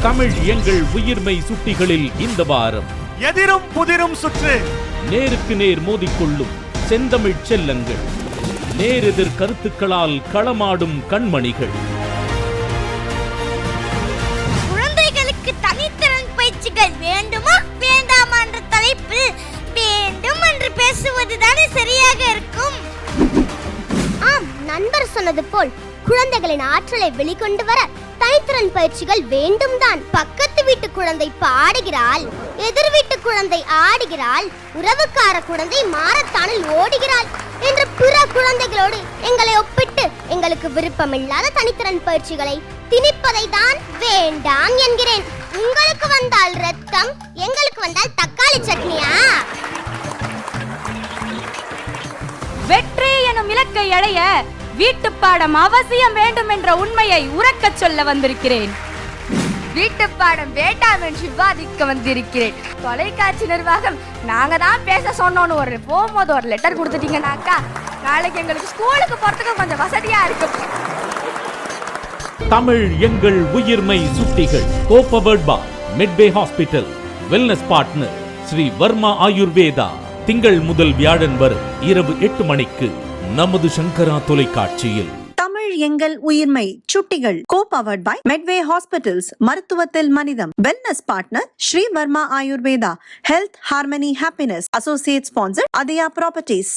தமிழ் எங்கள் உயிர்மை சுட்டிகளில் இந்த வாரம் எதிரும் புதிரும் சுற்று, நேருக்கு நேர் மோதிக்கொள்ளும் செந்தமிழ் செல்லங்கள், நேரெதிர் கருத்துக்களால் களமாடும் கண்மணிகள், குழந்தைகளுக்கு தனித்திறன் பயிற்சிகள் வேண்டுமா வேண்டாமா என்ற தலைப்பில் வேண்டும் என்று பேசுவதுதானே சரியாக இருக்கும். ஆம், நண்பர் சொன்னது போல் குழந்தைகளின் ஆற்றலை வெளிக்கொண்டு வர தனித்திறன் பயிற்சிகள் வேண்டும் தான். பக்கத்து வீட்டு குழந்தை பாடுகிறாள், எதிர் வீட்டு குழந்தை ஆடுகிறாள், உறவுக்கார குழந்தை மாரத்தானில் ஓடுகிறாள் என்ற பிற குழந்தைகளோடு எங்களை ஒப்பிட்டு எங்களுக்கு விருப்பமில்லாத தனித்திறன் பயிற்சிகளை திணிப்பதை தான் வேண்டாம் என்கிறேன். உங்களுக்கு வந்தால் ரத்தம், எங்களுக்கு வந்தால் தக்காளி சட்னியா? வெற்றி எனும் இலக்கை அடைய வீட்டு பாடம் அவசியம் வேண்டும் என்ற உண்மையை உறக்கச் சொல்ல வந்திருக்கிறேன். வீட்டு பாடம் வேண்டாம் என்று விவாதிக்க வந்திருக்கிறேன். தொலைக்காட்சி நிர்வாகம் நாங்க தான் பேச சொன்னோன்னு போகும்போது ஒரு லெட்டர் கொடுத்துட்டீங்கன்னாக்கா நாளைக்கு எங்களுக்கு ஸ்கூலுக்கு போறதுக்கு கொஞ்சம் வசதியா இருக்கும். தமிழ் எங்கள் உயிர்மை சுட்டிகள் copowered by Midway hospital, wellness partner Sri Varma Ayurveda. திங்கள் முதல் வியாழன் வரை இரவு 8 மணிக்கு நமது சங்கரா தொலைக்காட்சியில். தமிழ் எங்கள் உயிர்மை சுட்டிகள் கோ-பவர்ட் பை மெட்வே ஹாஸ்பிட்டல்ஸ், மருத்துவத்தில் மனிதம், wellness partner Sri Varma Ayurveda, health harmony happiness, associate sponsor Athiya properties.